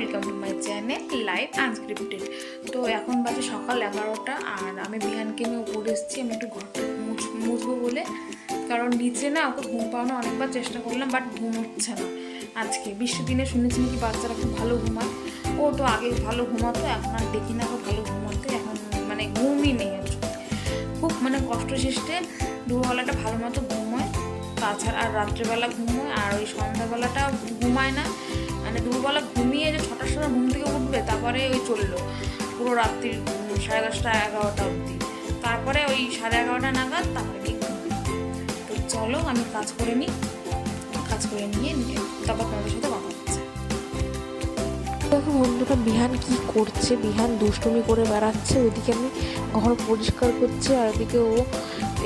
Welcome to my channel live unscripted. তো এখন বাজে সকাল 11টা আর আমি বিহানকে নিয়ে উপরে এসেছি। আমি একটু ঘরটা মুছবো বলে, কারণ নিচে না ওকে ঘুম পাওয়ানো অনেকবার চেষ্টা করলাম, বাট ঘুম হচ্ছে না। আজকে বৃষ্টির দিনে শুনেছি নাকি বাচ্চারা খুব ভালো ঘুমায়। ও তো আগে ভালো ঘুমাতো, এখন আর দেখি না ভালো ঘুমাতে। এখন মানে ঘুমই নেই, খুব মানে কষ্ট সৃষ্টে দুপুরবেলাটা ভালো মতো ঘুমোয়, তাছাড়া আর রাত্রেবেলা ঘুমোয়, আর ওই সন্ধ্যাবেলাটা ঘুমায় না। মানে দুপুরবেলা ঘুমিয়ে যে 6টার সময় ঘুম থেকে উঠবে, তারপরে ওই চললো পুরো রাত্রির 10:30 11টা অবধি। তারপরে ওই 11:30 নাগাদ তারপরে কি ঘুমায়। তো চলো আমি কাজ করে নিই, কাজ করে নিয়ে তারপর তোমাদের সাথে কথা হচ্ছে। দেখো বন্ধুরা, বিহান কি করছে। বিহান দুষ্টুমি করে বেড়াচ্ছে। ওইদিকে আমি ঘর পরিষ্কার করছি, আর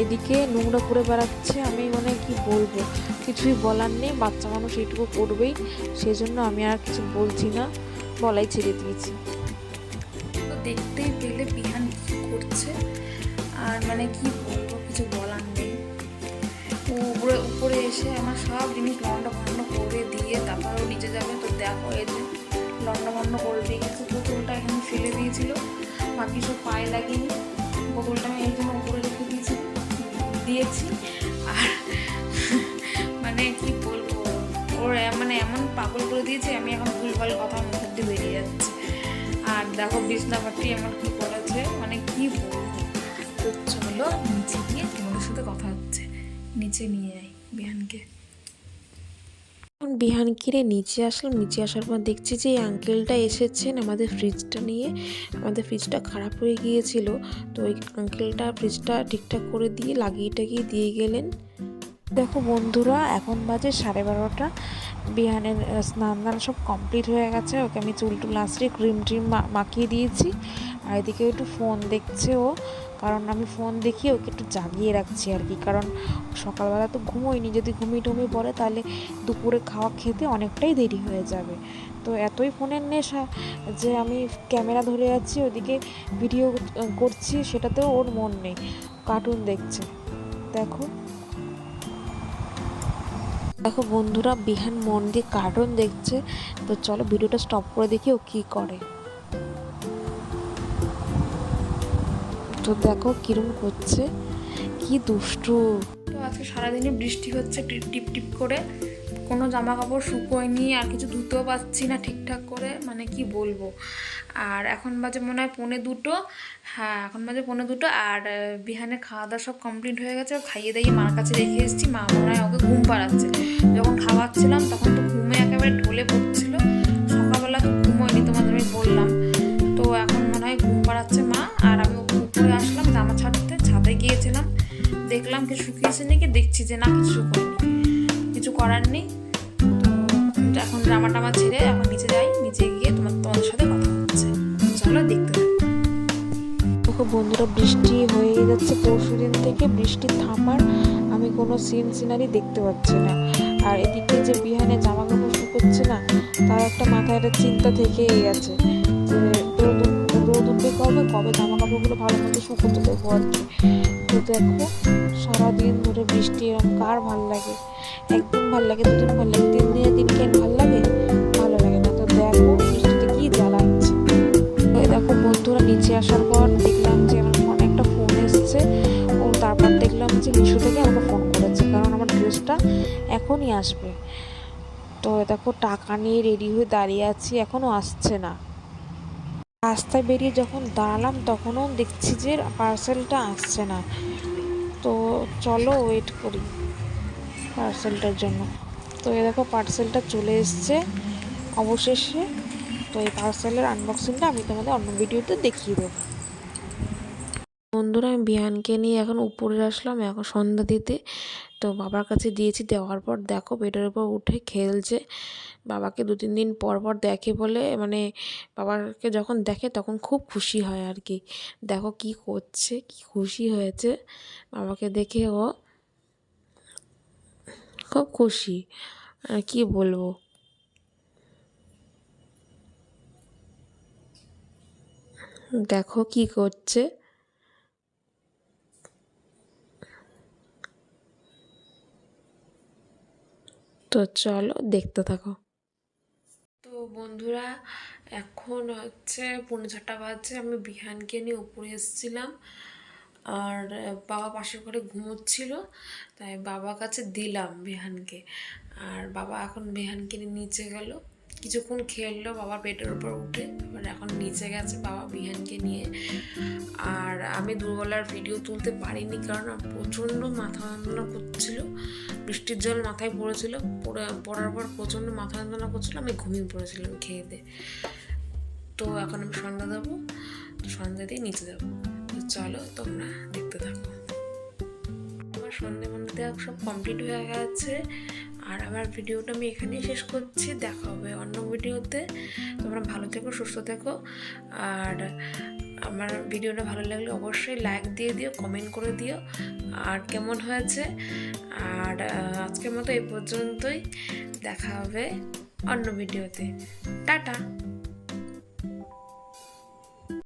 এদিকে নোংরা করে বেড়াচ্ছে। আমি মানে কি বলবো, কিছুই বলার নেই। বাচ্চা মানুষ এইটুকু করবেই, সেই জন্য আমি আর কিছু বলছি না, বলাই ছেড়ে দিয়েছি। তো দেখতেই পেলে বিহান কি করছে, আর মানে কি বলবো, কিছু বলার নেই। উপরে উপরে এসে আমার সব জিনিস লন্ডা ভন্ড করে দিয়ে তারপরেও নিচে যাবে। তো দেখো এই যে লন্ডা ভন্ড করে দিয়ে গেছে। বোতলটা এখানে ফেলে দিয়েছিল, বাকি সব পায়ে লাগেনি। বোতলটা আমি এই জন্য উপরে রেখে দিয়েছি। আর মানে কি বলবো, ওর মানে এমন পাগল করে দিয়েছে, আমি এখন ভুলভাল কথা মুখের দিয়ে বেরিয়ে যাচ্ছে। আর দেখো বিছনাপাটি আমার কি করেছে, মানে কি বলবো। তো চলো নিচে গিয়ে তোমাদের সাথে কথা হচ্ছে। নিচে নিয়ে যাই বিহানকে। বিহানকে নিচে আসলাম। নিচে আসার পর দেখছি যে এই আঙ্কেলটা এসেছেন আমাদের ফ্রিজটা নিয়ে। আমাদের ফ্রিজটা খারাপ হয়ে গিয়েছিল, তো ওই আঙ্কেলটা ফ্রিজটা ঠিকঠাক করে দিয়ে লাগিয়ে দিয়ে গেলেন। দেখো বন্ধুরা, এখন বাজে 12:30। বিহানের স্নান দান সব কমপ্লিট হয়ে গেছে। ওকে আমি চুল টুল আঁচড়ে ক্রিম ট্রিম মাখিয়ে দিয়েছি। আর এদিকে একটু ফোন দেখছে ও, কারণ আমি ফোন দেখিয়ে ওকে একটু জাগিয়ে রাখছি আর কি। কারণ সকালবেলা তো ঘুমোয়নি, যদি ঘুমিয়ে পড়ে তাহলে দুপুরে খাওয়া খেতে অনেকটাই দেরি হয়ে যাবে। তো এতই ফোনের নেশা যে আমি ক্যামেরা ধরে যাচ্ছি, ওদিকে ভিডিও করছি, সেটাতেও ওর মন নেই, কার্টুন দেখছে। দেখো দেখো বন্ধুরা, বিহান মন দিয়ে কার্টুন দেখছে। তো চলো ভিডিওটা স্টপ করে দেখি ও কি করে। তো দেখো কিরম করছে, কি দুষ্টু। তো আজকে সারাদিনই বৃষ্টি হচ্ছে টিপ টিপ করে, কোনো জামা কাপড় শুকোয়নি, আর কিছু ধুতেও পারছি না ঠিকঠাক করে, মানে কি বলবো। আর এখন বাজে মনে হয় 1:45। হ্যাঁ, এখন বাজে 1:45। আর বিহানে খাওয়া দাওয়া সব কমপ্লিট হয়ে গেছে। খাইয়ে দাইয়ে মার কাছে রেখে এসেছি। মা মনে হয় ওকে ঘুম পাড়াচ্ছে। যখন খাওয়াচ্ছিলাম তখন তো ঘুমে একেবারে ঢলে পড়ছিল। সকালবেলা তো ঘুমোয়নি, তোমাদের আমি বললাম। তো এখন মনে হয় ঘুম পাড়াচ্ছে মা। আর আমি উপরে আসলাম জামা ছাড়তে, ছাদে গিয়েছিলাম, দেখলাম কিছু শুকিয়েছে নাকি, দেখছি যে না কিছু শুকোয়নি। কিছু করার নেই। তো এখন জামা টামা ছেড়ে এখন নিচে যাই, নিচে গিয়ে তোমাদের সাথে কথা হচ্ছে। চলো দেখতে থাকো। দেখো বন্ধুরা, বৃষ্টি হয়ে যাচ্ছে পরশুদিন থেকে। বৃষ্টি থামার আমি কোনো সিনারি দেখতে পাচ্ছি না। আর এদিকে যে বিহানে জামা কাপড় শুকোচ্ছে না, তার একটা মাথায় একটা চিন্তা থেকেই গেছে যে রোদ উঠবে কবে জামা কাপড়গুলো ভালো মতো শুকোতে দেবো আর কি। তো দেখো, সারাদিন ধরে বৃষ্টি, এরকম কার ভাল লাগে? একদিন ভাল লাগে, দুদিন ভাল লাগে, 3 দিনের দিন কেন ভাল লাগে? ভালো লাগে না। তো দেখো বৃষ্টিতে কি জ্বালাচ্ছে। দেখো বন্ধুরা, নিচে আসার পর দেখলাম যে আমার ফোনে একটা ফোন এসছে। ও তারপর দেখলাম যে মিশো থেকে আমাকে ফোন করেছে, কারণ আমার ড্রেসটা এখনই আসবে। তো দেখো টাকা নিয়ে রেডি হয়ে দাঁড়িয়ে আছি, এখনও আসছে না। রাস্তায় বেরিয়ে যখন দাঁড়ালাম তখনও দেখছি যে পার্সেলটা আসছে না। তো চলো ওয়েট করি পার্সেলটার জন্য। তো এই দেখো পার্সেলটা চলে এসছে অবশেষে। তো এই পার্সেলের আনবক্সিংটা আমি তোমাদের অন্য ভিডিওতে দেখিয়ে দেবো। বন্ধুরা, আমি বিহানকে নিয়ে এখন উপরে আসলাম, এখন সন্ধ্যা দিতে। তো বাবার কাছে দিয়েছি, দেওয়ার পর দেখো বেডের উপর উঠে খেলছে। বাবাকে 2-3 দিন পর দেখে বলে, মানে বাবাকে যখন দেখে তখন খুব খুশি হয় আর কি। দেখো কি করছে, কি খুশি হয়েছে বাবাকে দেখে। ও খুব খুশি, আর কি বলবো। দেখো কি করছে। তো চলো দেখতে থাকো। তো বন্ধুরা, এখন হচ্ছে 4:30 বাজে। আমি বিহানকে নিয়ে উপরে এসেছিলাম, আর বাবা পাশের ঘরে ঘুমোচ্ছিল, তাই বাবার কাছে দিলাম বিহানকে। আর বাবা এখন বিহানকে নিয়ে নিচে গেল, কিছুক্ষণ খেললো বাবার পেটের উপর উঠে, এবার এখন নিচে গেছে বাবা বিহানকে নিয়ে। আর আমি দুপুরবেলার ভিডিও তুলতে পারিনি, কারণ আমার প্রচণ্ড মাথা যন্ত্রণা করছিল, বৃষ্টির জল মাথায় পড়েছিল, পড়ার পর প্রচণ্ড মাথা যন্ত্রণা করছিল, আমি ঘুমিয়ে পড়েছিলাম খেয়ে দিয়ে। তো এখন আমি সন্ধ্যা দেবো, সন্ধ্যা দিয়ে নিচে যাবো। তো চলো তোমরা দেখতে থাকো। আমার সন্ধ্যে দেওয়া সব কমপ্লিট হয়ে গেছে, আর আমার ভিডিওটা আমি এখানেই শেষ করছি। দেখা হবে অন্য ভিডিওতে। তোমরা ভালো থেকো, সুস্থ থেকো। আর আমার ভিডিওটা ভালো লাগলে অবশ্যই লাইক দিয়ে দিও, কমেন্ট করে দিও আর কেমন হয়েছে। আর আজকের মতো এই পর্যন্তই, দেখা হবে অন্য ভিডিওতে। টাটা।